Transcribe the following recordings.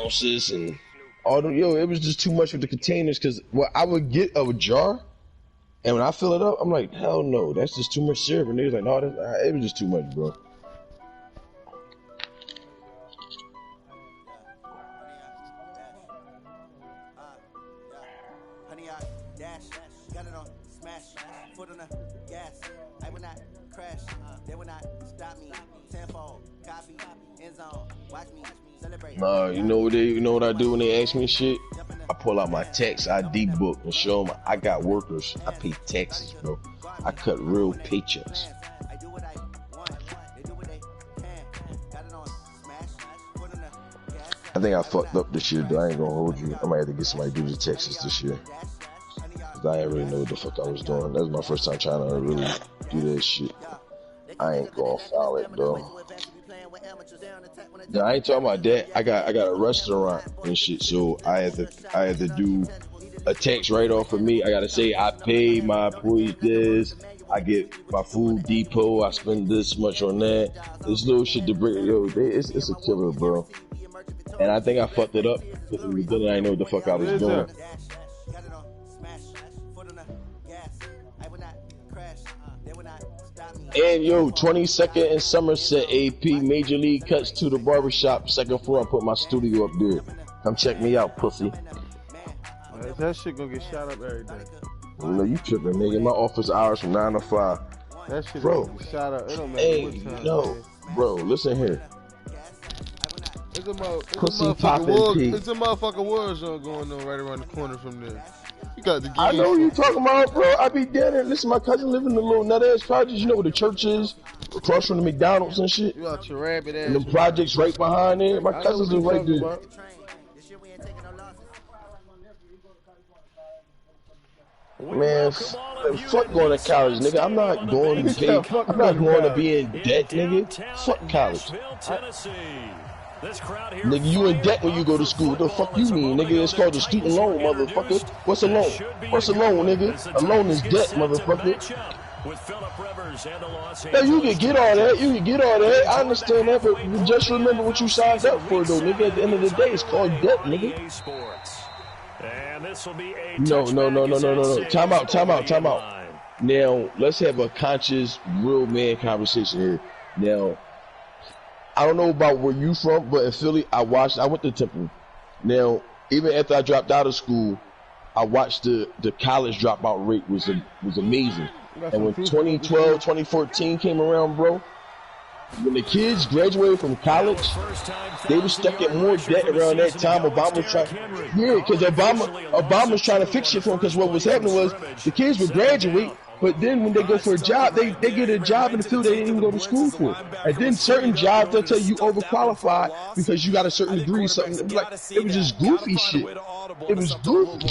ounces and all the it was just too much with the containers. Cause I would get a jar, and when I fill it up, I'm like, hell no, that's just too much syrup. And they was like, no, it was just too much, bro. Nah, you know what I do when they ask me shit? I pull out my tax ID book and show them I got workers. I pay taxes, bro. I cut real paychecks. I think I fucked up this year, though. I ain't gonna hold you. I might have to get somebody to do the taxes this year. Cause I didn't really know what the fuck I was doing. That was my first time trying to really do that shit. I ain't gonna file it, though. No, I ain't talking about that. I got a restaurant and shit, so I had to do a tax write-off for me. I gotta say I pay my employees this. I get my food depot. I spend this much on that. This little shit to bring. It's a killer, bro. And I think I fucked it up because in the beginning I didn't know what the fuck I was doing. And 22nd in Somerset, AP, Major League Cuts to the barbershop, second floor. I put my studio up there. Come check me out, pussy. That shit gonna get shot up every day. No, you tripping, nigga. My office hours from 9 to 5. That shit bro, gonna get shot up. It don't matter what time. No, bro, listen here. It's a motherfucking war zone going on right around the corner from there. You got the I know what you talking about, bro. I be dead there. Listen, my cousin live in the little nut-ass projects. You know where the church is? Across from the McDonald's and shit. You got your rabbit ass. And them projects right behind there. My cousins live right there. About. Man, fuck going to college, nigga. I'm not going to pay. I'm not going to be in debt, nigga. Fuck college. Nigga, you in debt when you go to school. What the fuck you mean, nigga? It's called a student loan, motherfucker. What's a loan? What's a loan, nigga? A loan is debt, motherfucker. Now, you can get all that. You can get all that. I understand that, but just remember what you signed up for, though, nigga. At the end of the day, it's called debt, nigga. No. Time out. Now, let's have a conscious, real man conversation here. Now, I don't know about where you from, but in Philly, I went to Temple. Now, even after I dropped out of school, I watched the college dropout rate was amazing. And when 2012, 2014 came around, bro, when the kids graduated from college, they were stuck in more debt around that time. Obama was trying, because Obama was trying to fix it for them. Because what was happening was the kids would graduate, but then when they go for a job, they get a job in the field they didn't even go to school for. And then certain jobs, they'll tell you overqualified because you got a certain degree or something. Like, it was just goofy shit. It was goofy.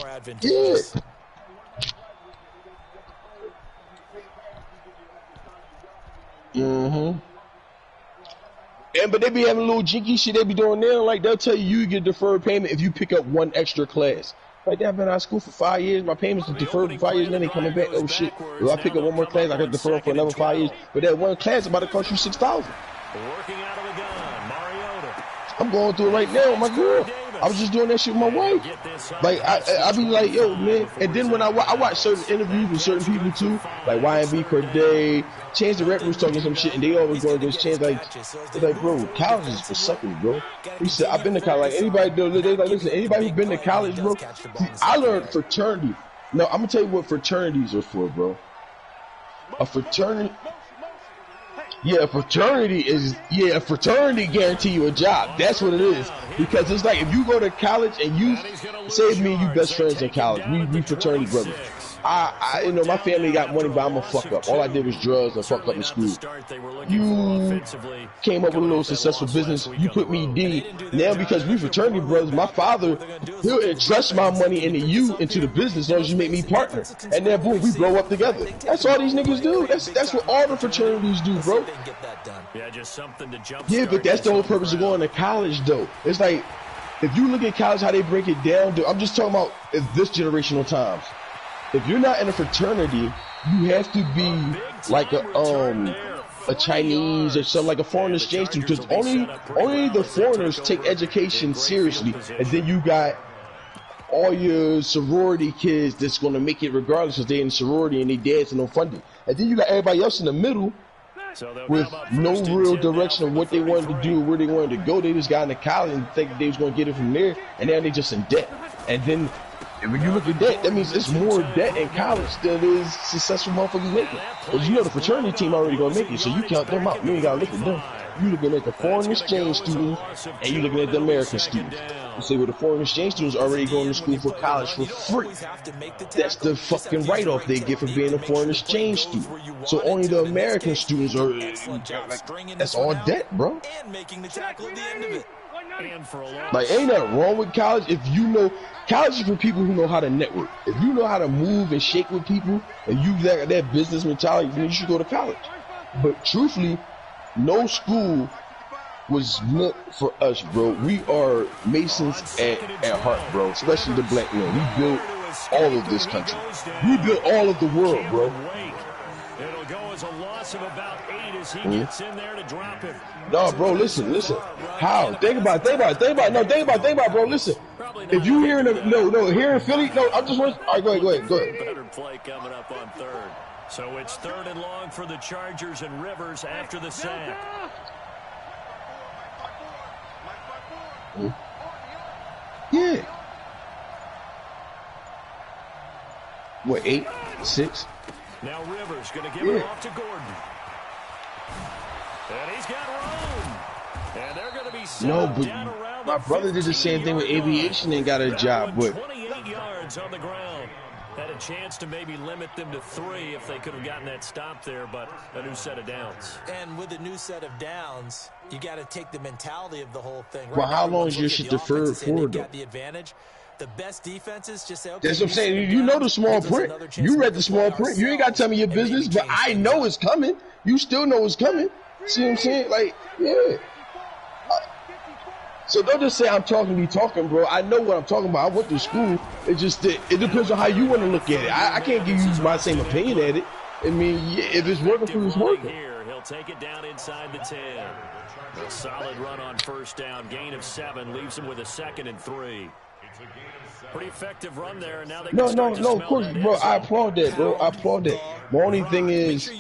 Yeah. But they be having a little jinky shit they be doing there. Like, they'll tell you get deferred payment if you pick up one extra class. Like, I've been out of school for 5 years. My payments are deferred for 5 years, and then they coming back. Oh, shit. If I pick up one more class, I got deferred for another 5 years. But that one class is about to cost you $6,000. I'm going through it right now with my girl. I was just doing that shit with my wife. Like, I be like, yo, man. And then when I watch certain interviews with certain people, too, like YNB Corday, Chance the Rapper was talking some shit, and they always go against Chance. Like, they're like, bro, college is for suckers, bro. He said, I've been to college. Like, anybody, they like, listen, anybody who's been to college, bro, see, I learned fraternity. No, I'm going to tell you what fraternities are for, bro. A fraternity. Yeah, a fraternity guarantee you a job. That's what it is. Because it's like, if you go to college and you say me and you best friends in college, we fraternity brothers. I my family got money, but I'm a fuck up. All I did was drugs and fuck up in school. You came up with a little successful business. You put me D. Now, because we fraternity brothers, my father, he'll entrust my money into the business as long as you make me partner. And then, boom, we blow up together. That's all these niggas do. That's what all the fraternities do, bro. Yeah, but that's the whole purpose of going to college, though. It's like, if you look at college, how they break it down, dude, I'm just talking about this generational times. If you're not in a fraternity, you have to be like a a Chinese or something like a foreign exchange student, because only the foreigners take education seriously, and then you got all your sorority kids that's going to make it regardless because they're in sorority and they dads and no funding, and then you got everybody else in the middle with no real direction of what they wanted to do, where they wanted to go. They just got into college and think they was going to get it from there, and now they just in debt. And then when you look at debt, that means it's more debt in college than it is successful motherfuckers making. Because you know the fraternity team already going to make it, so you count them out. You ain't got to look at them. You looking at the foreign exchange students and you looking at the American students. You say, well, the foreign exchange students already going to school for college for free. That's the fucking write-off they get for being a foreign exchange student. So only the American students are, like, that's all debt, bro. Like, ain't nothing wrong with college if you know. College is for people who know how to network. If you know how to move and shake with people and you got that business mentality, then you should go to college. But truthfully, no school was meant for us, bro. We are Masons at heart, bro. Especially the black men. We built all of this country. We built all of the world, bro. It'll go as a loss of about 8 as he gets in there to drop it. No, bro, listen. How? Think about it, bro. Listen. If you hear here in Philly, I just want. All right, go ahead. Better play coming up on third. So it's 3rd and long for the Chargers and Rivers after the sack. Yeah. What, 8, 6? Now Rivers going to give it off to Gordon. And he's got room. And they're going to be no, but my brother did the same thing with aviation and got a job. But 28 yards on the ground. Had a chance to maybe limit them to 3 if they could have gotten that stop there, but a new set of downs. And with a new set of downs, you got to take the mentality of the whole thing. Well, how long is your shit deferred for, though? The advantage. The best defenses just say, okay, that's what I'm saying. You know the small print. You read the small print. You ain't got to tell me your business, but I know it's coming. You still know it's coming. See what I'm saying? Like, yeah. So don't just say I'm talking, bro. I know what I'm talking about. I went to school. It just it depends on how you want to look at it. I can't give you my same opinion at it. I mean, if it's working for you, it's working. Here, he'll take it down inside the 10. A solid run on first down. Gain of 7 leaves him with a 2nd and 3. Pretty effective run there. And now they no, of course, bro. I applaud that, bro. I applaud that. The only thing is,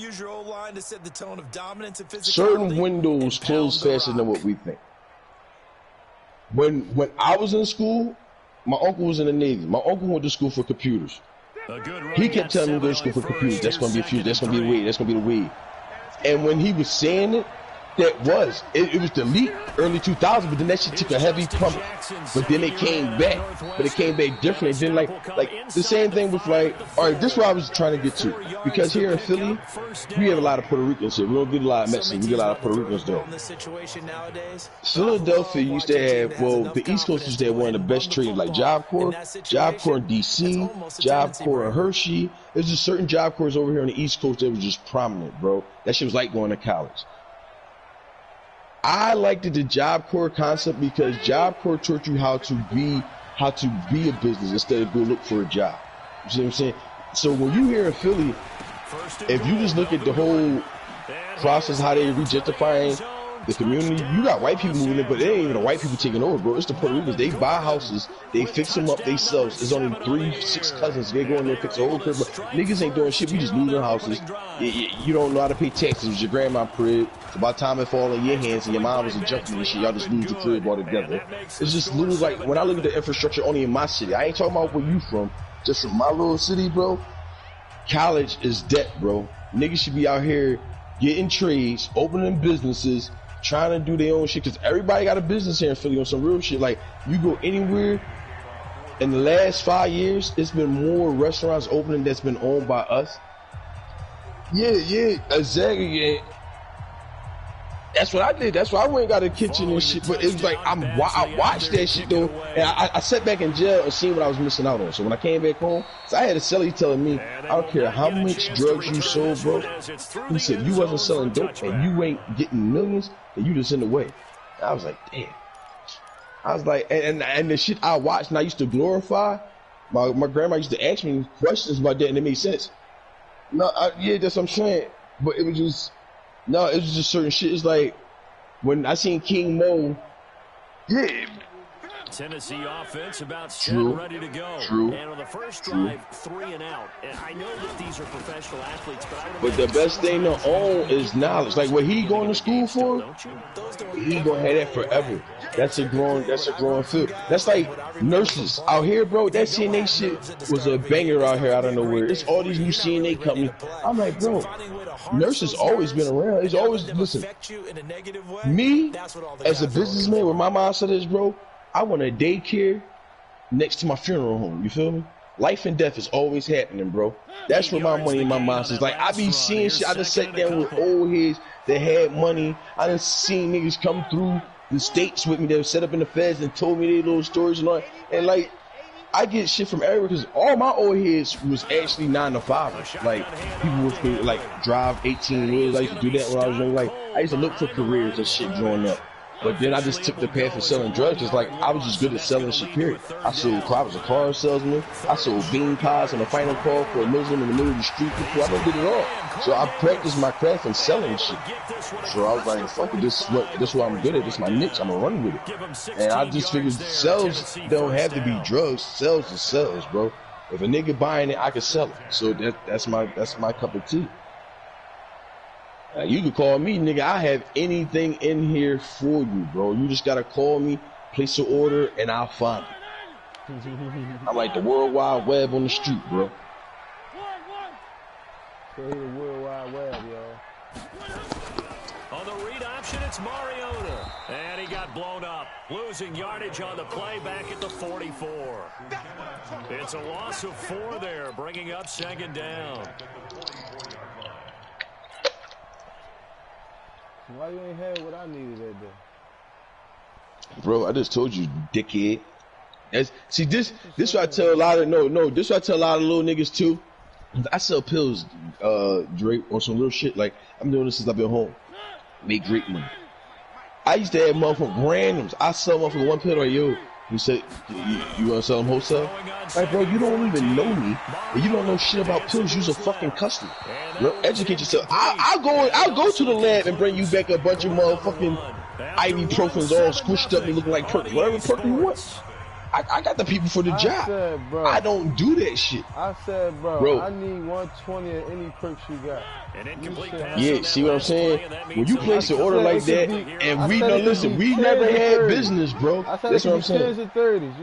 certain windows close faster than what we think. When I was in school, my uncle was in the Navy. My uncle went to school for computers. He kept telling me to go to school for computers. That's going to be a future. That's going to be the way. That's going to be the way. And when he was saying it, it was the elite early 2000s, but then that shit took a heavy plummet. But then it came back, but it came back different. And then like the same thing with like, all right, this is what I was trying to get to, because here in Philly, we have a lot of Puerto Ricans here. We don't get a lot of Mexicans. We get a lot of Puerto Ricans though. Philadelphia used to have, well, the East Coast used to have one of the best trades, like Job Corps in DC, Job Corps in Hershey. There's just certain Job Corps over here on the East Coast that was just prominent, bro. That shit was like going to college. I liked the Job Corps concept because Job Corps taught you how to be a business instead of go look for a job. You see what I'm saying? So when you hear in Philly, if you just look at the whole process, how they regentrifying the community, you got white people moving in, but it ain't even the white people taking over, bro. It's the Puerto Ricans. They buy houses, they fix them up themselves. There's only 3, 6 cousins. They go in there and fix the whole crib. But niggas ain't doing shit. We just losing houses. You don't know how to pay taxes. Your grandma crib. By the time it fall in your hands and your mom was a junkie and shit, y'all just lose the crib altogether. It's just lose, like, when I look at the infrastructure only in my city, I ain't talking about where you from, just from my little city, bro. College is debt, bro. Niggas should be out here getting trades, opening businesses, trying to do their own shit, because everybody got a business here in Philly on some real shit. Like, you go anywhere in the last 5 years, it's been more restaurants opening that's been owned by us. Yeah, exactly. Yeah. That's what I did. That's why I went and got a kitchen and shit. But it's like I watched that shit though, and I sat back in jail and seen what I was missing out on. So when I came back home, so I had a cellie telling me, I don't care how much drugs you sold, bro. He said, you wasn't selling dope and you ain't getting millions, and you just in the way. And I was like, damn. I was like, and the shit I watched and I used to glorify, my grandma used to ask me questions about that, and it made sense. No, yeah, that's what I'm saying. But it was just, No, it was just certain shit. It's like when I seen King Mo. Yeah. Tennessee offense about set and ready to go. And on the first drive, 3 and out. And I know that these are professional athletes, but the best thing to own is knowledge. Like what he going to school for, he gonna have that forever. That's a growing field. That's like nurses out here, bro. That CNA shit was a banger out here. I don't know where. It's all these new CNA companies. I'm like, bro, nurses always been around. It's always listen. Me as a businessman, where my mindset is, bro. I want a daycare next to my funeral home. You feel me? Life and death is always happening, bro. That's where my money and my mindset is. Like, I be seeing shit. I just sat down with old heads that had money. I done seen niggas come through the states with me that were set up in the feds and told me their little stories and all that. And, like, I get shit from everywhere because all my old heads was actually 9 to 5. Like, people was like drive 18 years. I used to do that when I was young. Like, I used to look for careers and shit growing up. But then I just took the path of selling drugs. It's like I was just good at selling shit, period. I was a car salesman. I sold bean pies on a final call for a Muslim in the middle of the street. Before I did it all. So I practiced my craft in selling shit. So I was like, fuck it, this is what I'm good at. This is my niche. I'm gonna run with it. And I just figured sales don't have to be drugs. Sales is sales, bro. If a nigga buying it, I can sell it. So that's my cup of tea. You can call me, nigga. I have anything in here for you, bro. You just gotta call me, place an order, and I'll find it. I'm like the World Wide Web on the street, bro. So the World Wide Web, y'all. On the read option, it's Mariota. And he got blown up. Losing yardage on the play back at the 44. It's a loss of 4 there, bringing up 2nd down. Why you ain't had what I needed that day? Bro, I just told you, dickhead. See, this what I tell a lot of this what I tell a lot of little niggas too. I sell pills, Drake, on some little shit. Like I'm doing this since I've been home. Make great money. I used to have motherfucking randoms. I sell motherfucking one pill like, yo, you said you wanna sell them wholesale? Like, bro, you don't even know me, and you don't know shit about pills. You's a fucking customer. You know, educate yourself. I'll go to the lab and bring you back a bunch of motherfucking ibuprofens all squished up and looking like perk. Whatever perk you want. I got the people for the job. Said, bro, I don't do that shit. I said, bro, I need 120 of any perks you got. Yeah, see what I'm saying? When you place an order like that, and we know, listen, we never had business, bro. That's what I'm saying.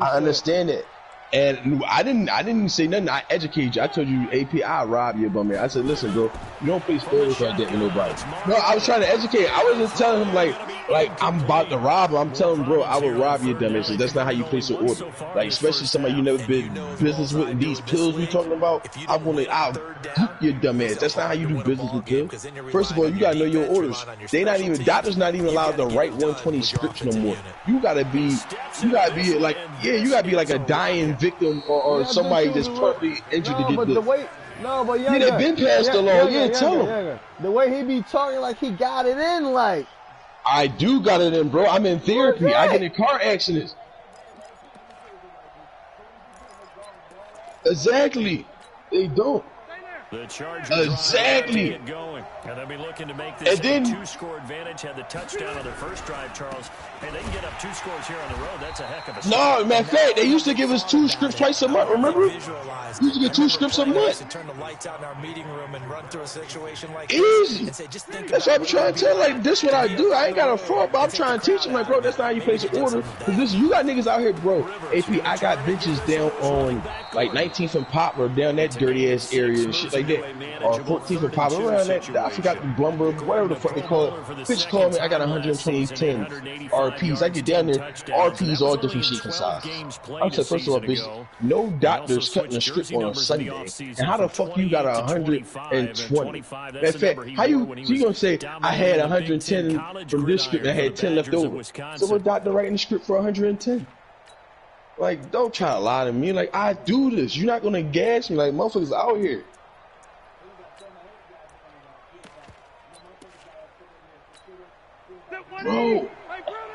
I understand that. And I didn't say nothing. I educated you. I told you, AP, I'll rob you, bum. I said, listen, bro, you don't place orders like that with nobody. No, I was trying to educate. I wasn't telling him like I'm about to rob him. I'm telling him, bro, I will rob you, dumbass. That's not how you place an order. Like, especially somebody you never been business with. And these pills we talking about, I'll goop your dumbass. That's not how you do business with pills. First of all, you gotta know your orders. Doctors not even allowed to write 120 scripts no more. You gotta be like a dying victim or somebody that's probably injured to get this. Yeah, they've been passed the law. Yeah, tell him. The way he be talking like he got it in, like. I do got it in, bro. I'm in therapy. I get in car accidents. Exactly. They don't. The Chargers exactly. And they'll be looking to make this a 2-score advantage. Had the touchdown on their first drive, Charles. Hey, they can get up 2 scores here on the road. That's a heck of a start. No, matter of fact, they used to give us 2 scripts twice a month, remember? We used to get 2 scripts a month. Turn the lights out in our meeting room and run through a situation like easy. That's what I'm trying to tell. Like, this what I do. I ain't got a fault, but I'm trying to teach them. Like, bro, that's not how you place an order. Because listen, you got niggas out here, bro. AP, I got bitches down on, like, 19th and Poplar, down that dirty-ass area and shit like that. Or 14th and Poplar, around that. I forgot the Blumber, whatever the fuck they call it. Bitch called me, I got 120 RPs. I get down there, RPs all different shapes and sizes. I said, first of all, bitch, no doctor's cutting a script on a Sunday. And how the fuck you got 120? In fact, how you gonna say, I had 110 from this script and I had 10 left over? So what doctor writing the script for 110? Like, don't try to lie to me. Like, I do this. You're not gonna gas me. Like, motherfuckers out here. Bro,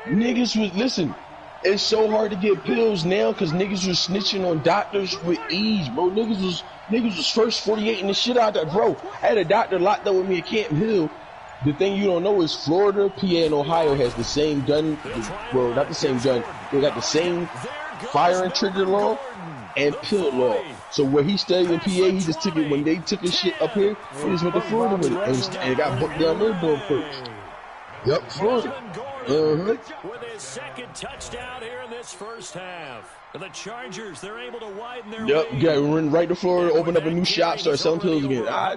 niggas was, listen, it's so hard to get pills now because niggas was snitching on doctors with ease, bro. Niggas was first 48 and the shit out there, bro. I had a doctor locked up with me at Camp Hill the thing you don't know is Florida, PA, and Ohio has the same gun. Well, not the same gun. They got the same firing trigger law and pill law. So where he studied in PA, he just took it when they took his shit up here. He just went to Florida with it and got booked down there doing perks. Yep, Florida. With his second touchdown here in this first half. The Chargers, they're able to widen their lead. Yep, run right to Florida, open up a new shop, start selling pills again. I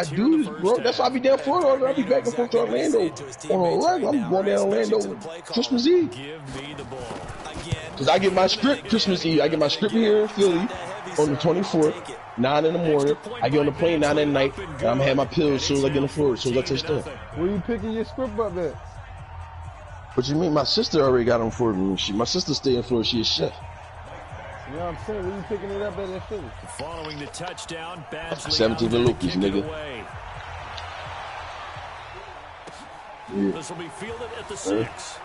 do this, bro. That's why I be down Florida. I be back and forth to Orlando on a regular. I'm going down Orlando Christmas Eve. Because I get my script Christmas Eve. I get my script here in Philly on the 24th, 9 in the morning. I get on the plane 9 at night, and I'm going to have my pills as soon as I get in Florida, as soon as I touch down. Where you picking your script up at? What you mean? My sister already got them for me. My sister stay in Florida. She a chef. You know what I'm saying? Where you picking it up at that Philly? Following the touchdown, Badgley 17 and Lucas, nigga. Yeah. This will be fielded at the 6.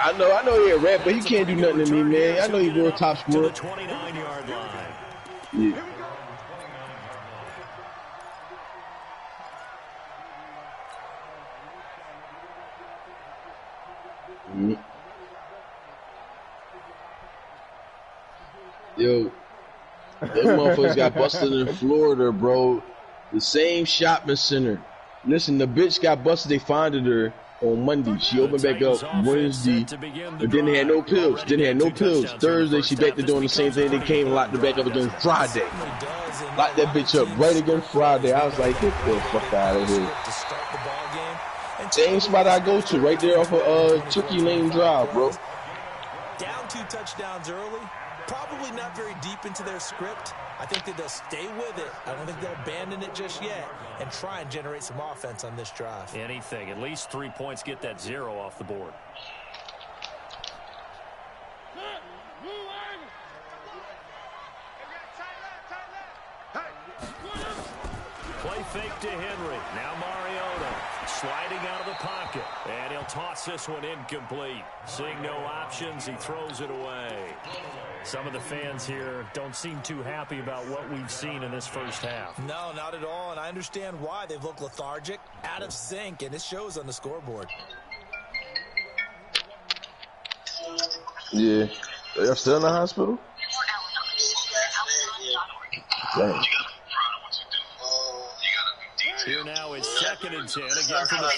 I know he a rap, but he can't do nothing to me, man. I know he world top scorer. 29-yard line. Yeah. Yo, them motherfuckers got busted in Florida, bro. The same shopping center. Listen, the bitch got busted. They finded her on Monday. She opened back up Wednesday, but then they had no pills. Thursday, she back to doing the same thing. They came and locked her back up again Friday. Locked that bitch up right again Friday. I was like, get the fuck out of here. Same spot I go to, right there off of Turkey Lane Drive, bro. Down 2 touchdowns early. Probably not very deep into their script. I think that they'll stay with it. I don't think they'll abandon it just yet and try and generate some offense on this drive. Anything. At least 3 points, get that 0 off the board. Play fake to Henry. Now Mariota sliding out of the pocket. And he'll toss this one incomplete. Seeing no options, he throws it away. Some of the fans here don't seem too happy about what we've seen in this first half. No, not at all, and I understand why. They've looked lethargic, out of sync, and it shows on the scoreboard. Yeah. Are y'all still in the hospital? Dang. Here now is 2nd and 10, again from the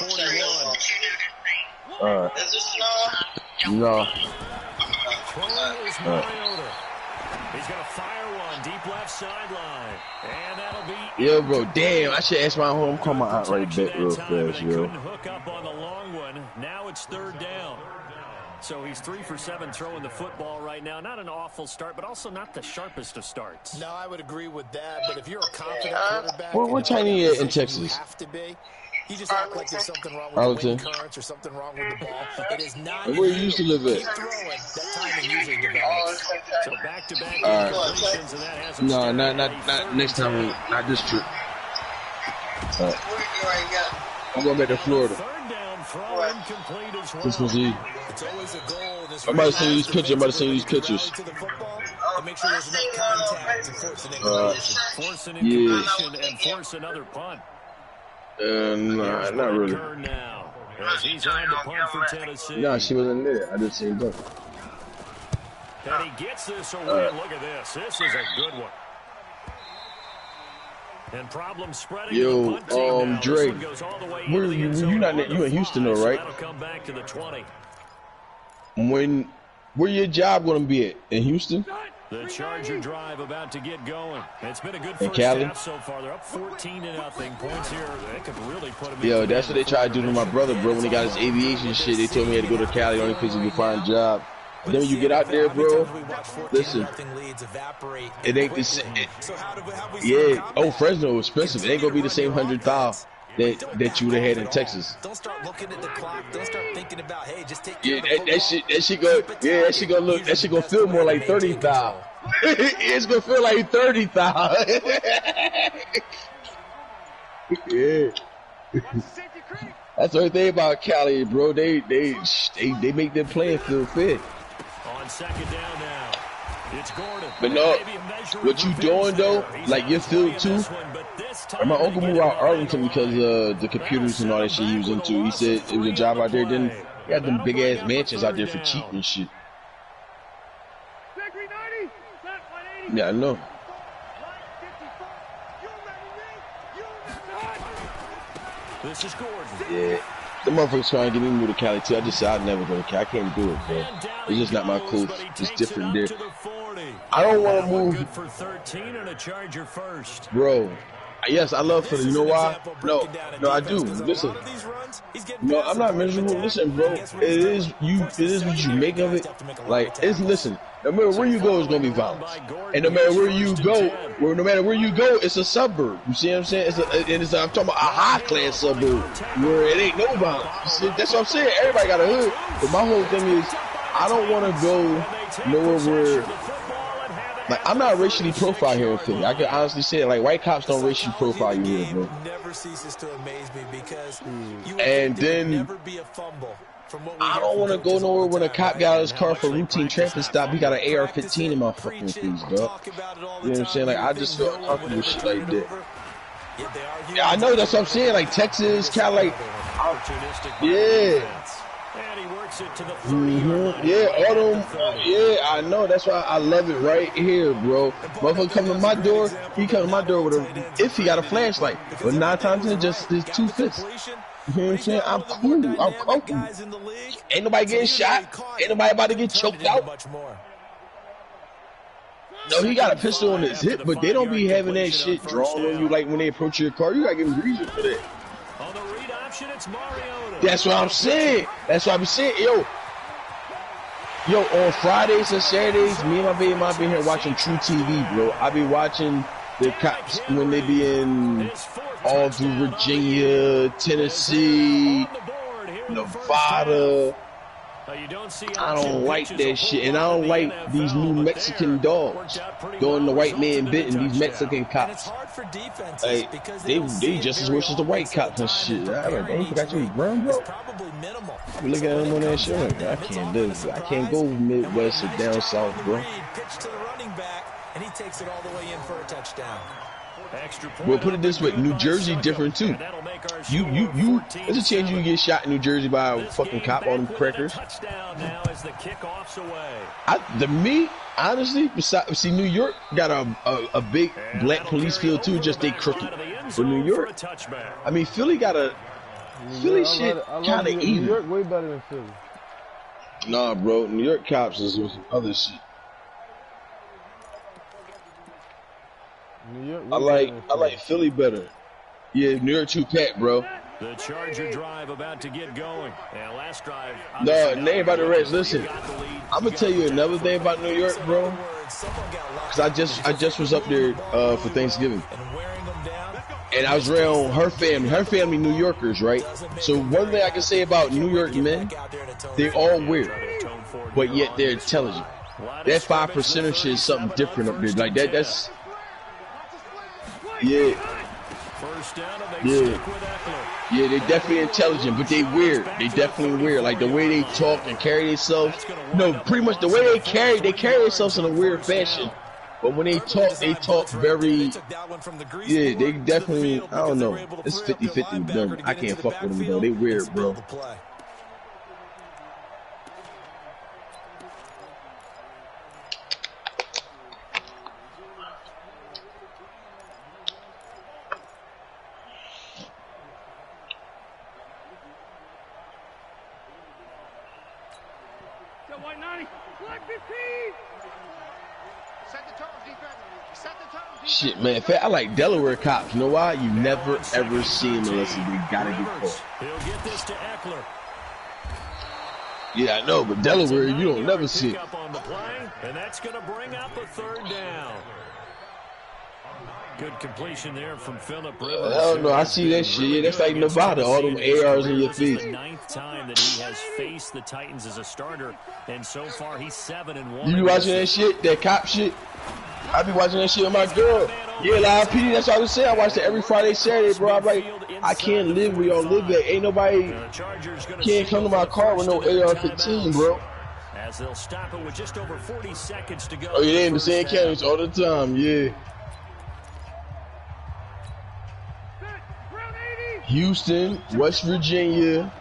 41. No. Throwing is Mariota. He's going to fire one deep left sideline. And that'll be... Yo, bro, damn. I should ask my home. Call my aunt right back real fast, yo. Couldn't hook up on the long one. Now it's 3rd down. So he's 3 for 7 throwing the football right now. Not an awful start, but also not the sharpest of starts. No, I would agree with that. But if you're a confident quarterback... What tiny in Texas? You have to be. You just act like there's something wrong with the wind currents or something wrong with the ball. It is not. Where you used to live at? Keep throwing. That timing usually develops. So back-to-back incompletions, and that hasn't No, not next time. Not this trip. I'm going back to Florida. 3rd down throw incomplete as well. Christmas Eve. It's always a goal. I'm about to send you these pictures. And make sure there's enough contact to force an incompletion. Force an incompletion and force another punt. Nah, not really. Now, as he's on the punt for Tennessee. Nah, she wasn't there. I just seen that. And he gets this away. Look at this. This is a good one. And problem spreading. Yo, Drake, where you not you in Houston though, right? That'll come back to the 20. Where your job gonna be at? In Houston? The Charger drive about to get going. It's been a good first half so far. They're up 14-0. Points here. They could really put them. Yo, that's what they tried to do to my brother, bro. When he got his aviation shit, they told me he had to go to Cali only because he could find a job. But then when you get out there, bro, listen, it ain't the same. Yeah. Oh, Fresno is expensive. It ain't gonna be the same 100,000 that you would have had in Texas. Don't start looking at the clock. Don't start thinking about, hey, just take care of the football. That shit gonna feel more like 30,000. It's gonna feel like 30,000. Yeah. That's the only thing about Cali, bro. They make their playing field fit. On 2nd down now. But no, what you doing though, like your field too, and my uncle moved out Arlington because the computers and all that shit he was into. He said it was a job out there, then he had them big ass mansions out there for cheap and shit. Yeah, I know. This is Gordon. Yeah. The motherfuckers trying to get me to move to Cali too. I just said I'd never go to Cali. I can't do it, bro. It's just not my coach. It's different there. I don't want to move. Good for 13 and a Charger first. Bro. Yes, I love Philly. You know why? No, I do. Listen. No, I'm not miserable. Listen, bro. It is what you make of it. Like, listen. No matter where you go, it's gonna be violence. And no matter where you go, it's a suburb. You see what I'm saying? I'm talking about a high class suburb where it ain't no violence. You see, that's what I'm saying. Everybody got a hood. But my whole thing is, I don't want to go nowhere where, like, I'm not racially profiled here in Philly. I can honestly say it. Like, white cops don't racially profile you here, bro. And then I don't want to go nowhere when a cop got out his car for routine traffic stop. He got an AR-15 in my fucking face, bro. You know what I'm saying? Like, I just feel uncomfortable with shit like that. Yeah, I know, that's what I'm saying. Like, Texas, Cali, like, yeah. Yeah, all them, yeah, I know. That's why I love it right here, bro. Motherfucker come to my door, he come to my door with if he got a flashlight. But 9 times in, just his 2 fists. You know what I'm saying? I'm cool. I'm comfortable. Ain't nobody getting shot. Ain't nobody about to get choked out. No, he got a pistol on his hip, but they don't be having that shit drawn on you like when they approach your car. You gotta give them reason for that. On the read option, it's Mariota. That's what I'm saying. That's what I be saying. Yo, on Fridays and Saturdays, me and my baby might be here watching True TV, bro. I be watching the cops when they be in all through Virginia, Tennessee, Nevada. I don't like that shit, and I don't like these new Mexican dogs doing the white man bit and these Mexican cops. Like, they just as worse as the white cops and shit. I like, don't you forgot you was brown, bro? I be looking at them on that shit like, I can't do this. I can't go Midwest or down south, bro. Well, put it this way, New Jersey different too. There's a chance you can get shot in New Jersey by a fucking cop on them crackers. Honestly, see, New York got a big black police field too, just they crooked. But New York, I mean, Philly got Philly shit kind of even. New York way better than Philly. Nah, bro, New York cops is some other shit. I like Philly better. Yeah, New York too packed, bro. The Charger drive about to get going. And last drive. No, name about the Reds. Listen, I'm gonna tell you another thing about New York, bro. Cause I just was up there for Thanksgiving, and I was around her family. Her family New Yorkers, right? So one thing I can say about New York men, they all weird, but yet they're intelligent. That 5% shit is something different up there. Like that. That's yeah. Yeah, they definitely intelligent, but they weird. They definitely weird. Like the way they talk and carry themselves. No, pretty much the way they carry themselves in a weird fashion. But when they talk very, yeah, they definitely, I don't know. It's 50-50 with them. I can't fuck with them though. They weird, bro. Shit, man. I like Delaware cops. You know why? You never ever see them unless they gotta get caught. He'll get this to Eckler. Yeah, I know, but Delaware, you don't never see it. On the play, and that's going to bring up a third down. Good completion there from Phillip Rivers. I don't know. I see that shit. Yeah, that's like Nevada. All them ARs in your face. The 9th time that he has faced the Titans as a starter, and so far he's 7-1. You be watching that shit? That cop shit? I be watching that shit with my girl. Yeah, live PD. That's what I was saying. I watch it every Friday, Saturday, bro. I'm like, I can't live where y'all live at. Ain't nobody can't come to my car with no AR-15, bro. as they'll stop it with just over 40 seconds to go. Oh, yeah, they in the same counties all the time, yeah. Houston, West Virginia,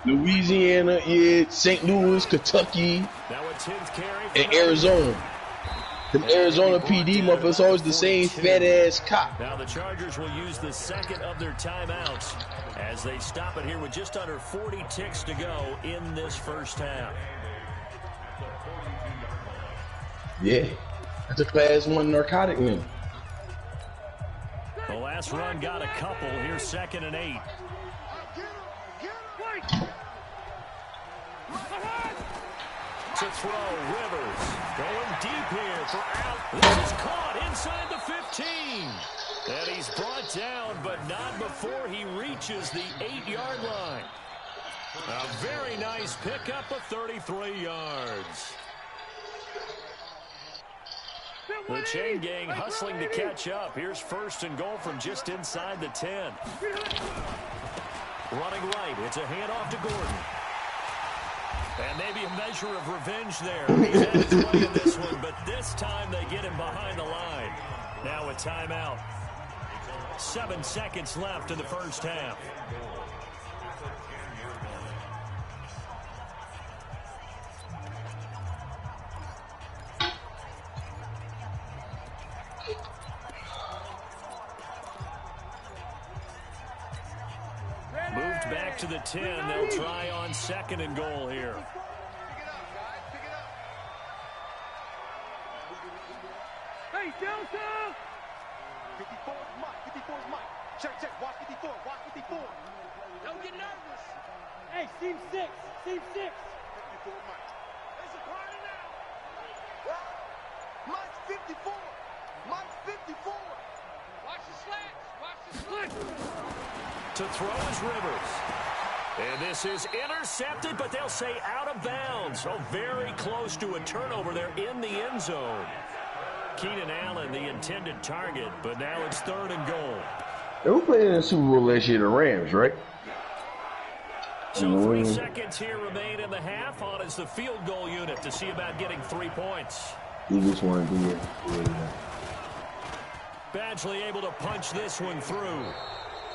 Louisiana, yeah, St. Louis, Kentucky, and Arizona. Them Arizona PD motherfuckers always the same fat-ass cop. Now the Chargers will use the second of their timeouts as they stop it here with just under 40 ticks to go in this first half. Yeah, that's a class 1 narcotic man. The last run got a couple. Here's 2nd and 8. To throw, Rivers going deep here for out. This is caught inside the 15. And he's brought down, but not before he reaches the 8-yard line. A very nice pickup of 33 yards. The chain gang hustling to catch up. Here's 1st and goal from just inside the 10. Running right. It's a handoff to Gordon. And maybe a measure of revenge there. He's had his way in this one, but this time they get him behind the line. Now a timeout. 7 seconds left in the first half. Moved back to the 10. They'll try on 2nd and goal here. Hey, Delta! 54 is Mike. 54 is Mike. Check, check. Watch 54. Watch 54. Don't get nervous. Hey, seam 6. Seam 6. 54 Mike. There's a party now. Mike's 54. Mike's 54. Watch the slats. Watch the slats. To throw is Rivers. And this is intercepted, but they'll say out of bounds. So very close to a turnover there in the end zone. Keenan Allen, the intended target, but now it's 3rd and goal. They were playing in the Super Bowl last year, the Rams, right? So 3 seconds here remain in the half. On is the field goal unit to see about getting 3 points. Eagles wanted to get Badgley able to punch this one through.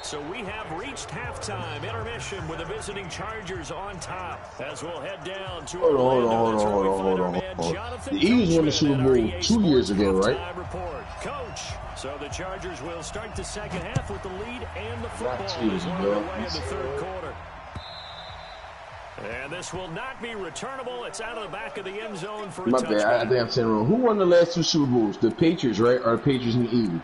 So we have reached halftime intermission with the visiting Chargers on top as we'll head down to Hold on. The Eagles won the Super Bowl 2 years ago, right? Report. Coach. So the Chargers will start the second half with the lead and the football is on their way in the 3rd quarter. And this will not be returnable. It's out of the back of the end zone for a touchdown. My bad. I think I'm saying wrong. Who won the last 2 Super Bowls? The Patriots, right? Or the Patriots and the Eagles?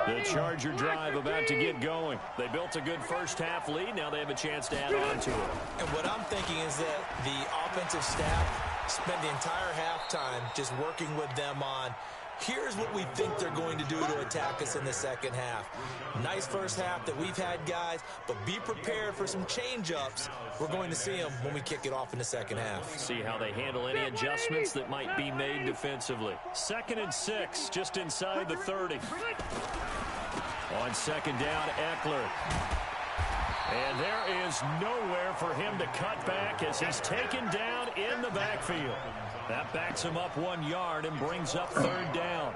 The Charger drive about to get going. They built a good first half lead. Now they have a chance to add on to it. And what I'm thinking is that the offensive staff spent the entire halftime just working with them on, here's what we think they're going to do to attack us in the second half. Nice first half that we've had, guys, but be prepared for some change-ups. We're going to see them when we kick it off in the second half. See how they handle any adjustments that might be made defensively. 2nd and 6, just inside the 30. On 2nd down, Eckler. And there is nowhere for him to cut back as he's taken down in the backfield. That backs him up 1 yard and brings up 3rd down.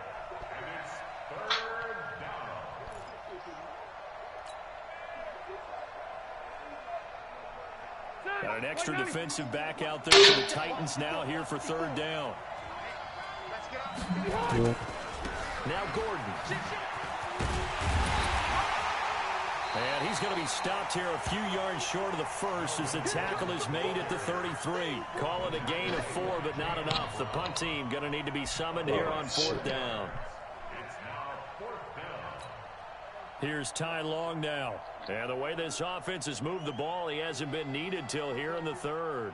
Got an extra defensive back out there for the Titans now here for 3rd down. Now Gordon. And he's going to be stopped here a few yards short of the first as the tackle is made at the 33. Call it a gain of 4, but not enough. The punt team going to need to be summoned here on 4th down. Here's Ty Long now. And the way this offense has moved the ball, he hasn't been needed till here in the 3rd.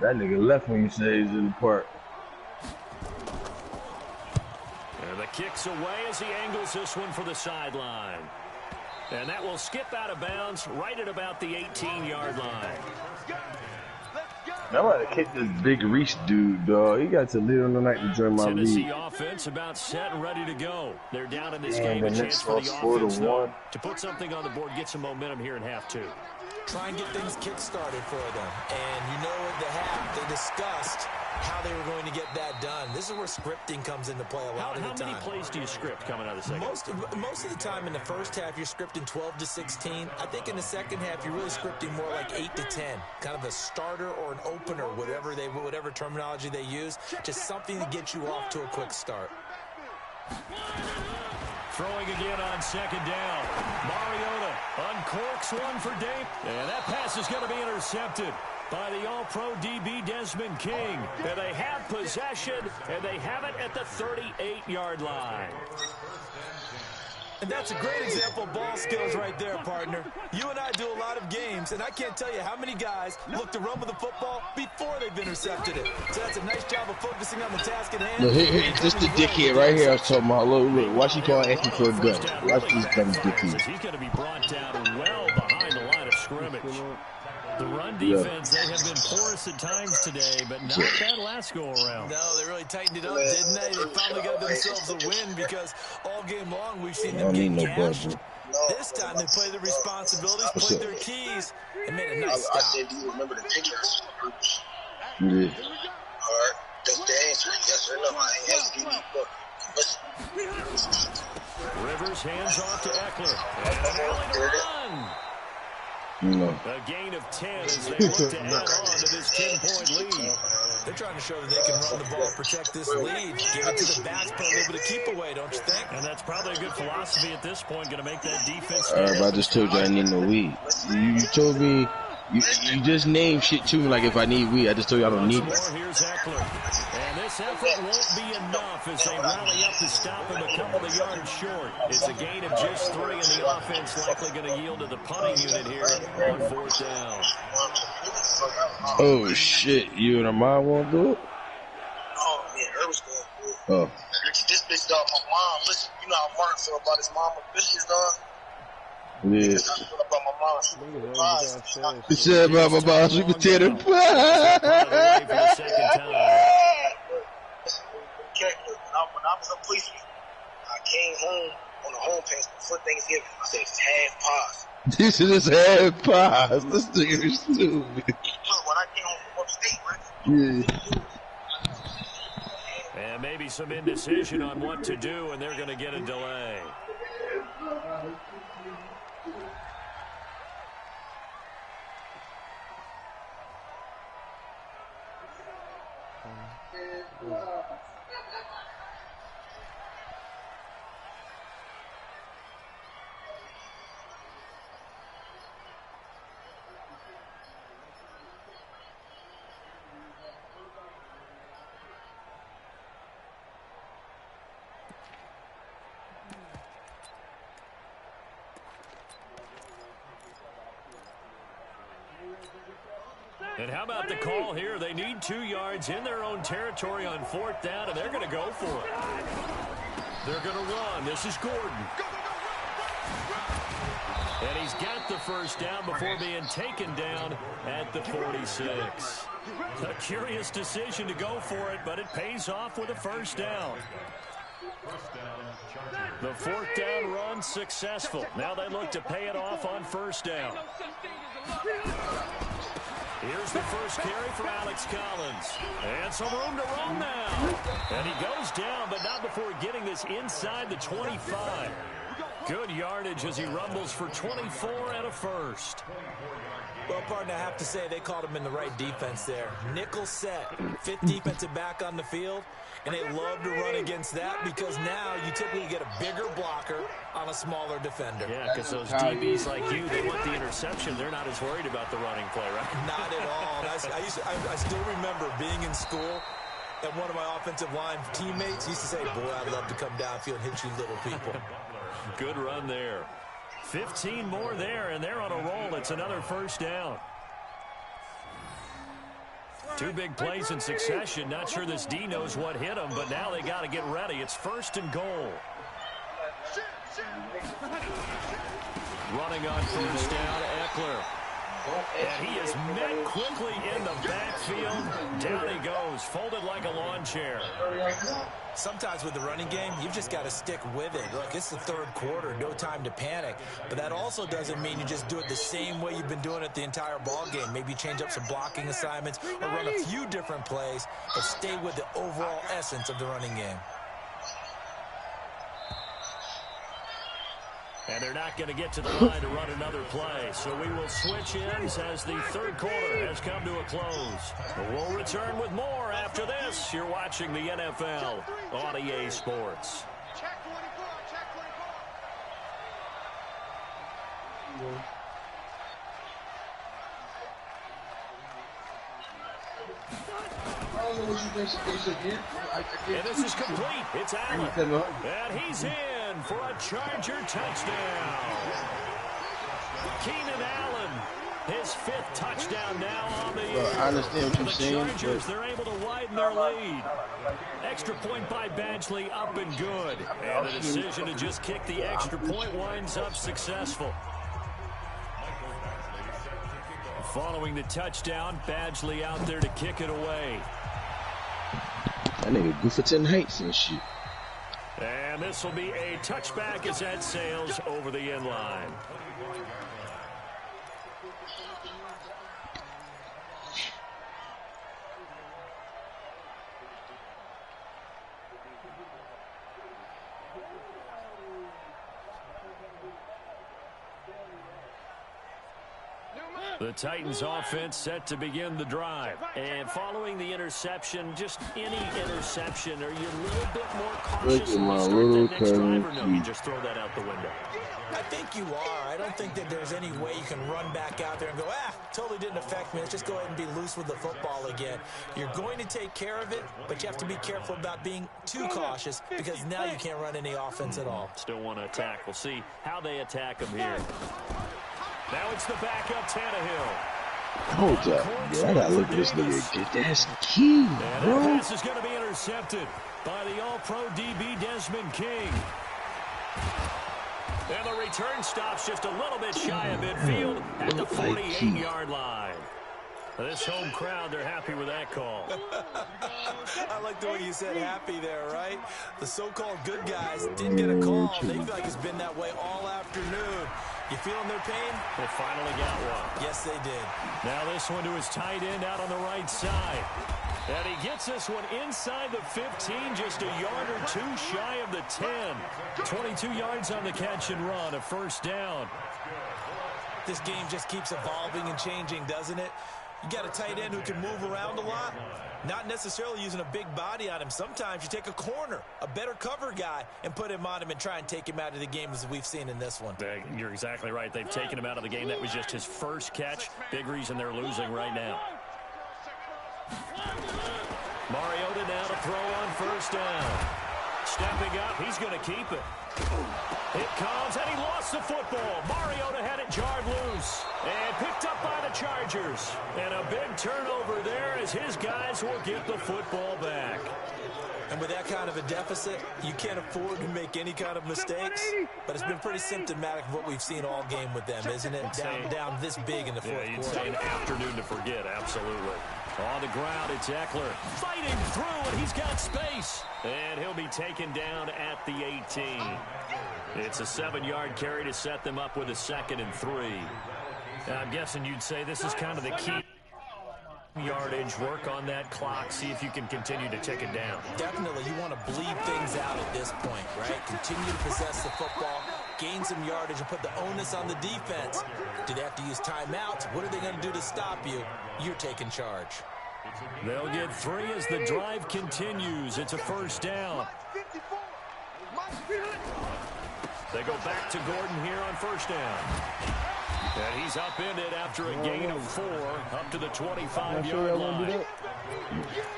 That nigga left when you say he's in the park. And the kick's away as he angles this one for the sideline. And that will skip out of bounds right at about the 18-yard line. I'm about to kick this big Reese dude, dog. He got to lead on the night to join my Tennessee league. offense about set and ready to go. They're down in this game. A chance for the offense, though, to put something on the board, get some momentum here in half 2. try and get things kick-started for them. And you know at the half, they discussed how they were going to get that done. This is where scripting comes into play a lot of the time. How many plays do you script coming out of the second? Most of the time in the first half, you're scripting 12 to 16. I think in the second half, you're really scripting more like 8 to 10. Kind of a starter or an opener, whatever terminology they use. Just something to get you off to a quick start. Throwing again on second down. Mariota uncorks one for Dave. And that pass is going to be intercepted by the All-Pro DB Desmond King. And they have possession, and they have it at the 38-yard line. And that's a great example of ball skills right there, partner. You and I do a lot of games, and I can't tell you how many guys look to run with the football before they've intercepted it. So that's a nice job of focusing on the task at hand. Look, this the dickhead right here I was talking about. Look, why she calling Anthony for a gun? Watch this dumb dickhead. He's going to be brought down well behind the line of scrimmage. The run defense, they have been porous at times today, but not that last go-around. No, they really tightened it up, didn't they? They finally got themselves a win because all game long we've seen them get gashed. This time they played their responsibilities, played their keys, and made a nice stop. I said, do you remember the pictures? Yeah. All right, that's the answer. Yes or no. I ain't asking you. Rivers hands off to Eckler. And early to run. No. A gain of 10 as they look to add on to this 10-point lead. They're trying to show that they can run the ball and protect this lead. Give it to the backs, put a little bit of keep away, don't you think? And that's probably a good philosophy at this point, going to make that defense. But I just told you I need no weed. You told me, you just named shit to me like if I need weed. I just told you I don't need it. Here's Eckler. And this effort won't be enough as they rally up to stop him a couple of yards short. It's a gain of just 3, and the offense likely going to yield to the punting unit here on 4th down. Oh, shit. You and her mom won't do it? Oh, yeah, her was going good. Oh. This bitch dog, my mom, listen, you know how Martin feel about his mama bitches, dog? Yeah. That's how I feel about my mom. He said about my mom, she potato pie. For the second time. When I was a policeman, I came home on the home page before Thanksgiving. I said, it's half pies. This is half pies. This nigga is stupid. When I came home from upstate, right? Yeah. And maybe some indecision on what to do, and they're going to get a delay. And how about the call here? They need 2 yards in their own territory on 4th down, and they're going to go for it. They're going to run. This is Gordon. And he's got the first down before being taken down at the 46. A curious decision to go for it, but it pays off with a first down. The 4th down run successful. Now they look to pay it off on 1st down. Here's the first carry for Alex Collins. And some room to run now. And he goes down, but not before getting this inside the 25. Good yardage as he rumbles for 24 and a first. Well, partner, I have to say they called him in the right defense there. Nickel set, 5th defensive back on the field, and they love to run against that because now you typically get a bigger blocker on a smaller defender. Yeah, because those DBs like you, they want the interception. They're not as worried about the running play, right? Not at all. I still remember being in school, and one of my offensive line teammates used to say, boy, I'd love to come downfield and hit you little people. Good run there. 15 more there, and they're on a roll. It's another first down. 2 big plays in succession. Not sure this D knows what hit him, but now they got to get ready. It's 1st and goal. Running on 1st down, Eckler. And he is met quickly in the backfield. Down he goes, folded like a lawn chair. Sometimes with the running game, you've just got to stick with it. Look, it's the third quarter, no time to panic. But that also doesn't mean you just do it the same way you've been doing it the entire ball game. Maybe change up some blocking assignments or run a few different plays, but stay with the overall essence of the running game. And they're not going to get to the line to run another play. So we will switch ends as the third quarter has come to a close. We'll return with more after this. You're watching the NFL on EA Sports. Check 24, check 24. And this is complete. It's Allen. And he's in for a Charger touchdown. Keenan Allen, his fifth touchdown now on the year. I understand what you're saying. The Chargers, they're able to widen their lead. Extra point by Badgley, up and good. And the decision to just kick the extra point winds up successful. Following the touchdown, Badgley out there to kick it away. That nigga Gooferton Heights and shit. And this will be a touchback as that sails over the end line. The Titans offense set to begin the drive. And following the interception, just any interception, are you a little bit more cautious when you start that next drive, or no, you just throw that out the window? I think you are. I don't think that there's any way you can run back out there and go, totally didn't affect me. Let's just go ahead and be loose with the football again. You're going to take care of it, but you have to be careful about being too cautious because now you can't run any offense at all. Still want to attack. We'll see how they attack him here. Now it's the backup Tannehill. Hold up. Yeah, I gotta look at this nigga. That's key, bro. And the pass is going to be intercepted by the All-Pro DB Desmond King. And the return stops just a little bit shy of midfield at the 48-yard line. This home crowd, they're happy with that call. I like the way you said happy there, right? The so-called good guys didn't get a call. They feel like it's been that way all afternoon. You feeling their pain? They finally got one. Yes, they did. Now this one to his tight end out on the right side. And he gets this one inside the 15, just a yard or two shy of the 10. 22 yards on the catch and run, a first down. This game just keeps evolving and changing, doesn't it? You got a tight end who can move around a lot, not necessarily using a big body on him. Sometimes you take a corner, a better cover guy, and put him on him and try and take him out of the game as we've seen in this one. You're exactly right. They've taken him out of the game. That was just his first catch. Big reason they're losing right now. Mariota now to throw on first down. Stepping up, he's going to keep it. It comes, and he lost the football. Mariota had it jarred loose and picked up by the Chargers. And a big turnover there as his guys will get the football back. And with that kind of a deficit, you can't afford to make any kind of mistakes. But it's been pretty symptomatic of what we've seen all game with them, isn't it? Down this big in the fourth quarter. You'd say an afternoon to forget, absolutely. On the ground, it's Eckler fighting through, and he's got space. And he'll be taken down at the 18. It's a 7-yard carry to set them up with a 2nd and 3. I'm guessing you'd say this is kind of the key. Yardage, work on that clock, see if you can continue to tick it down. Definitely, you want to bleed things out at this point, right? Continue to possess the football, gain some yardage, and put the onus on the defense. Do they have to use timeouts? What are they going to do to stop you? You're taking charge. They'll get 3 as the drive continues. It's a first down. They go back to Gordon here on first down. And he's upended after a gain of 4 up to the 25-yard line.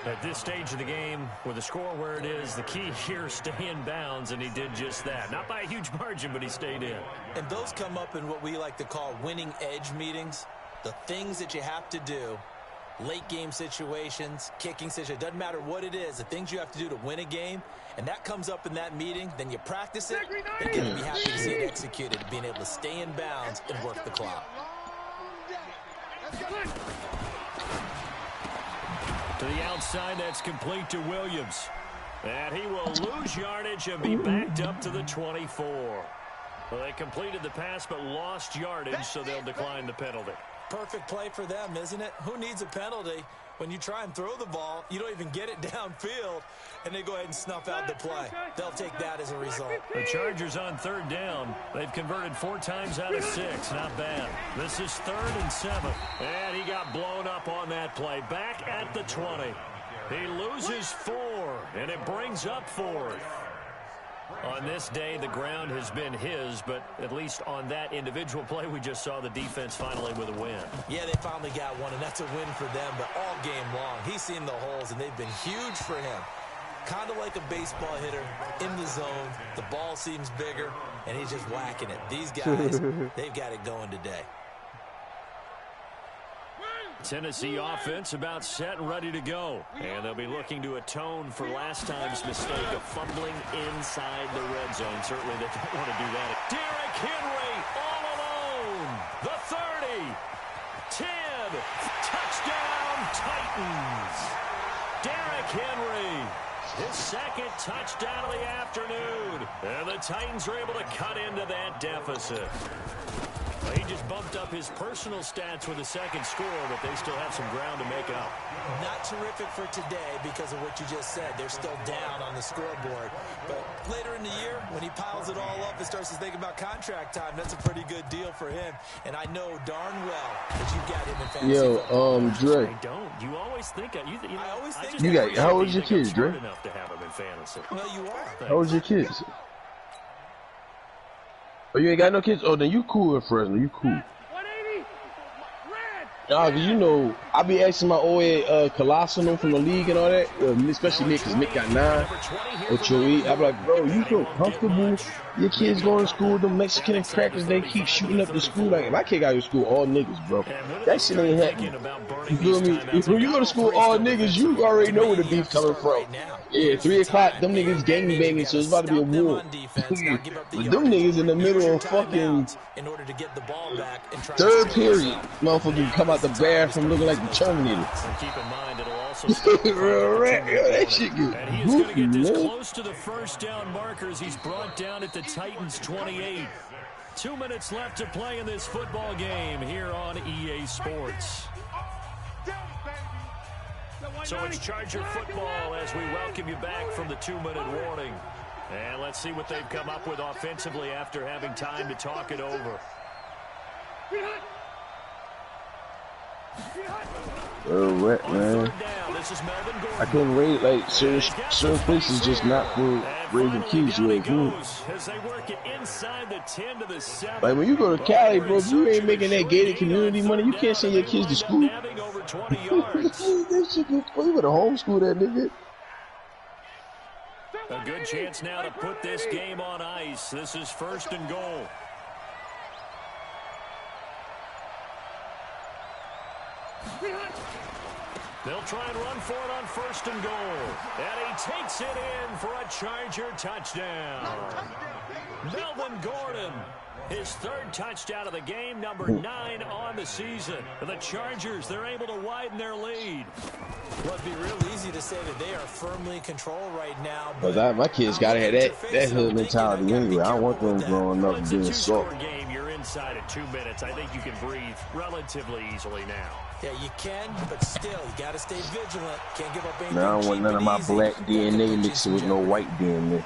At this stage of the game, with the score where it is, the key here, stay in bounds, and he did just that. Not by a huge margin, but he stayed in. And those come up in what we like to call winning edge meetings. The things that you have to do, late game situations, kicking situations, doesn't matter what it is, the things you have to do to win a game, and that comes up in that meeting, then you practice it, and you're going to be happy to see it executed, being able to stay in bounds and work the clock. To the outside, that's complete to Williams. And he will lose yardage and be backed up to the 24. Well, they completed the pass but lost yardage, so they'll decline the penalty. Perfect play for them, isn't it? Who needs a penalty? When you try and throw the ball, you don't even get it downfield, and they go ahead and snuff out the play. They'll take that as a result. The Chargers on 3rd down. They've converted 4 times out of 6. Not bad. This is 3rd and 7. And he got blown up on that play. Back at the 20. He loses 4, and it brings up 4th. On this day, the ground has been his, but at least on that individual play, we just saw the defense finally with a win. Yeah, they finally got one, and that's a win for them, but all game long, he's seen the holes, and they've been huge for him. Kind of like a baseball hitter in the zone. The ball seems bigger, and he's just whacking it. These guys, they've got it going today. Tennessee offense about set and ready to go. And they'll be looking to atone for last time's mistake of fumbling inside the red zone. Certainly they don't want to do that. Derrick Henry all alone. The 30. 10. Touchdown Titans. Derrick Henry. His 2nd touchdown of the afternoon. And the Titans are able to cut into that deficit. He just bumped up his personal stats with a 2nd score, but they still have some ground to make up. Not terrific for today because of what you just said. They're still down on the scoreboard. But later in the year, when he piles it all up and starts to think about contract time, that's a pretty good deal for him. And I know darn well that you've got him in fantasy. Dre. I don't. You always think I always think you got. How old is your kids, Dre? Enough to have him in fantasy. Well, you are. How old is your kids? Oh, you ain't got no kids? Oh, then you cool in Fresno. You cool. 180. Nah, cause you know, I be asking my old Colossal from the league and all that, especially Nick, cause Nick got 9 or 2. I be like, bro, you feel comfortable? Your kids going to school, them Mexican crackers, they keep shooting up the school. Like, my kid got to school all niggas, bro. That shit ain't happening. You feel me? When you go to school all niggas, you already know where the beef coming from. Yeah, 3 o'clock, them niggas gangbanging, so it's about to be a war. Them niggas in the middle of fucking 3rd period, motherfucker come out the bathroom looking like the Terminator. Keep in mind, it'll also that shit good. And he's going to get this close to the 1st down markers. He's brought down at the Titans 28. 2 minutes left to play in this football game here on EA Sports. So it's Charger football as we welcome you back from the 2-minute warning. And let's see what they've come up with offensively after having time to talk it over. Wet, man. I couldn't rate, like, certain places just not for raising kids. Like when you go to Cali, bro, if you ain't making that gated community money, you can't send your kids to school. That shit good. You better homeschool that nigga. A good chance now to put this game on ice. This is 1st and goal. They'll try and run for it on 1st and goal. And he takes it in for a Charger touchdown. Melvin Gordon, his 3rd touchdown of the game, number 9 on the season. The Chargers, they're able to widen their lead. Well, it'd be real easy to say that they are firmly in control right now. But my kids got to have that hood mentality anyway. I don't want them growing up and being soft. You're inside of 2 minutes. I think you can breathe relatively easily now. Yeah, you can, but still, you got to stay vigilant. Can't give up anything. Man, I don't want none of my black DNA mixing with no white DNA.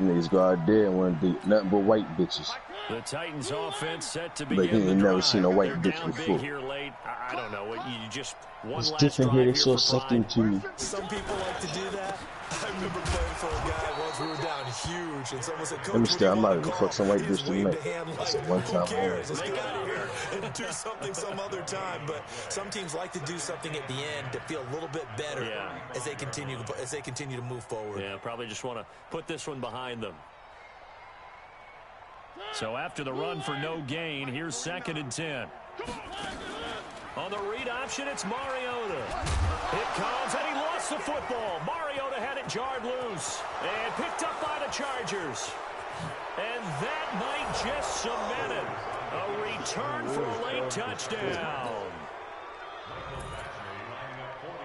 Niggas go out there and want to do nothing but white bitches. The Titans offense set to begin. But he ain't never seen a white bitch before. Here late. I don't know. You just one it's last different here. They so sucked into me. Some people like to do that. I remember playing for a guy once we were down huge, and someone said, Let me stay. I'm not even fuck some white bitch tonight. I said one time. Who cares? Let's get out of here and do something some other time. But some teams like to do something at the end to feel a little bit better as they continue to move forward. Yeah, probably just want to put this one behind them. So after the run for no gain, here's 2nd and 10. On the read option, it's Mariota. It comes, and he lost the football. Mariota had it jarred loose and picked up by the Chargers. And that might just cement it. A return for a late touchdown.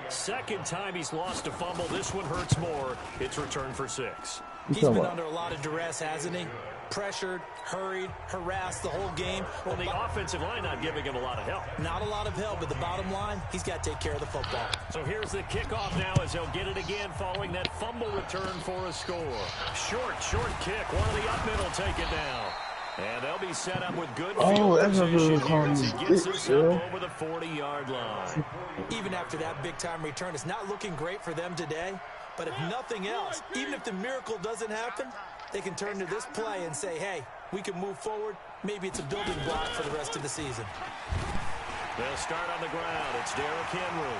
Second time he's lost a fumble. This one hurts more. It's returned for 6. He's been under a lot of duress, hasn't he? Pressured, hurried, harassed the whole game. Well, the offensive line not giving him a lot of help. Not a lot of help, but the bottom line, he's got to take care of the football. So here's the kickoff now as he'll get it again following that fumble return for a score. Short kick. One of the up mid will take it down. And they'll be set up with good field position here as he gets us up over the 40-yard line. Even after that big-time return, it's not looking great for them today. But if nothing else, even if the miracle doesn't happen, they can turn to this play and say, hey, we can move forward. Maybe it's a building block for the rest of the season. They'll start on the ground. It's Derrick Henry.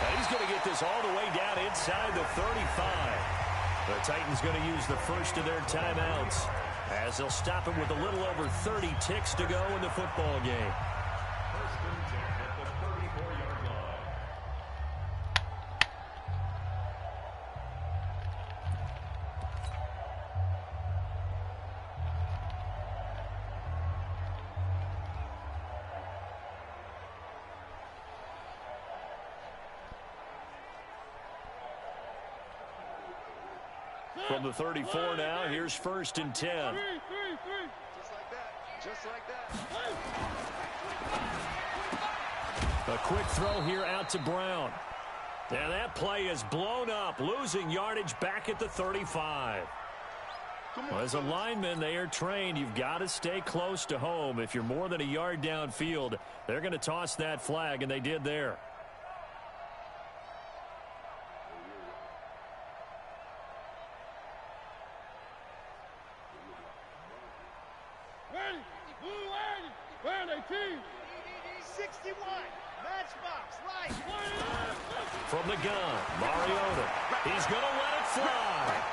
And he's going to get this all the way down inside the 35. The Titans going to use the first of their timeouts as they'll stop him with a little over 30 ticks to go in the football game. From the 34 now, here's 1st and 10. Just like that. Just like that. A quick throw here out to Brown. And that play is blown up, losing yardage back at the 35. Well, as a lineman, they are trained. You've got to stay close to home. If you're more than a yard downfield, they're going to toss that flag, and they did there. Where they team? 61. Matchbox. Right. From the gun, Mariota. He's going to let it fly.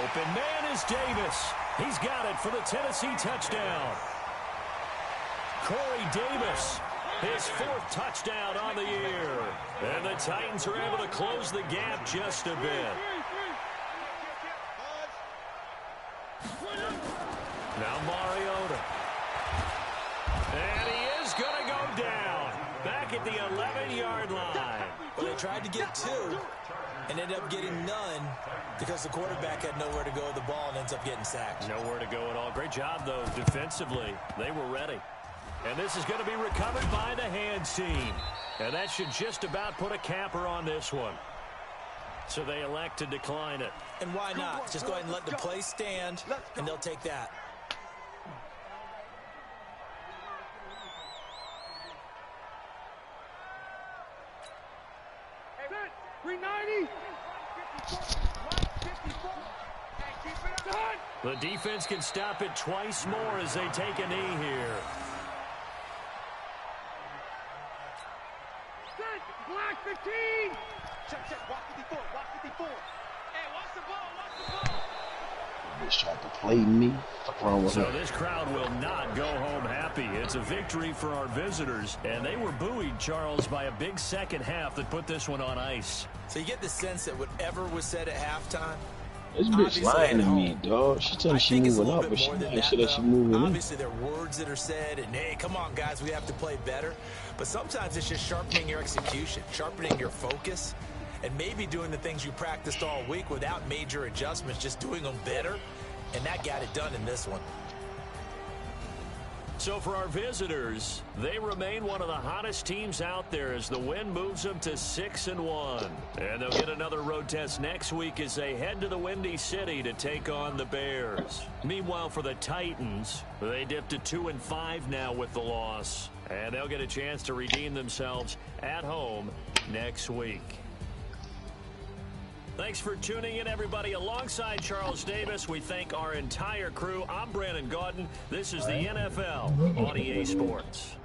Open man is Davis. He's got it for the Tennessee touchdown. Corey Davis, his 4th touchdown on the year. And the Titans are able to close the gap just a bit. Now Mariota. And he is going to go down. Back at the 11-yard line. Well, they tried to get 2 and ended up getting none because the quarterback had nowhere to go with the ball and ends up getting sacked. Nowhere to go at all. Great job, though, defensively. They were ready. And this is going to be recovered by the hands team. And that should just about put a capper on this one. So they elect to decline it. And why not? Just go ahead and let the play stand, and they'll take that. The defense can stop it twice more as they take a knee here. Black 15. Check. Watch 54. Watch 54. Hey, watch the ball. He's trying to play me. Fuck wrong with him. So this crowd will not go home happy. It's a victory for our visitors, and they were buoyed, Charles, by a big second half that put this one on ice. So you get the sense that whatever was said at halftime, This bitch lying to me, dog. She telling she moving up, but she ain't sure that she moving in. Obviously, there are words that are said, and hey, come on, guys, we have to play better. But sometimes it's just sharpening your execution, sharpening your focus, and maybe doing the things you practiced all week without major adjustments, just doing them better. And that got it done in this one. So for our visitors, they remain one of the hottest teams out there as the win moves them to 6-1. And they'll get another road test next week as they head to the Windy City to take on the Bears. Meanwhile, for the Titans, they dipped to 2-5 now with the loss. And they'll get a chance to redeem themselves at home next week. Thanks for tuning in, everybody. Alongside Charles Davis, we thank our entire crew. I'm Brandon Gaudin. This is the NFL on EA Sports.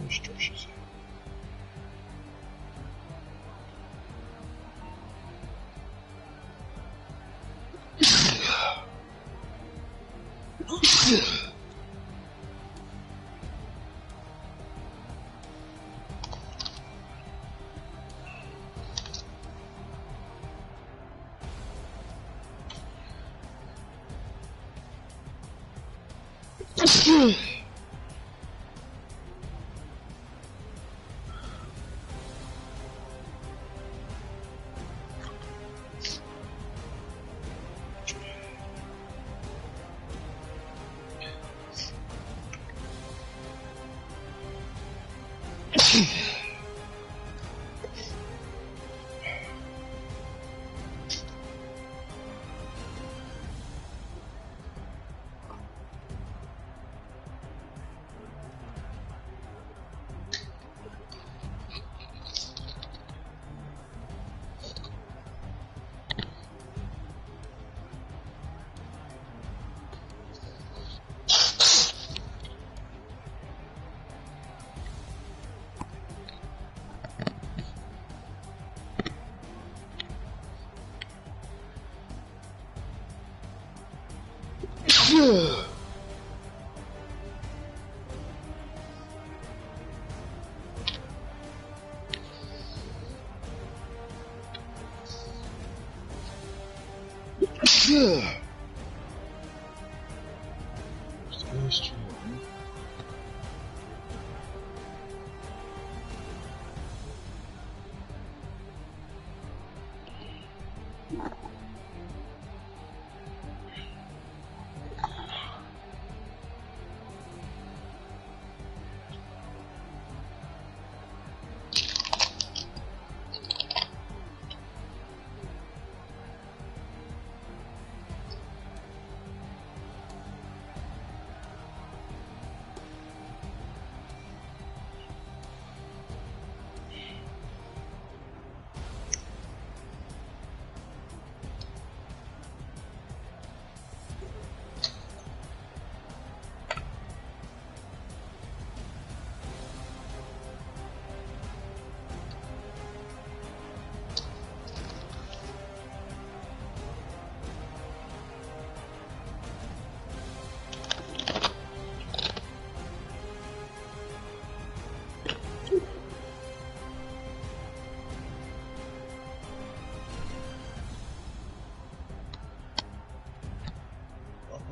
Instructions.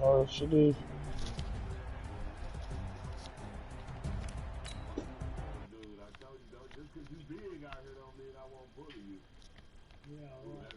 Oh, shit is. Dude, I told you, just because you big out here don't mean I won't bully you. Yeah, all right.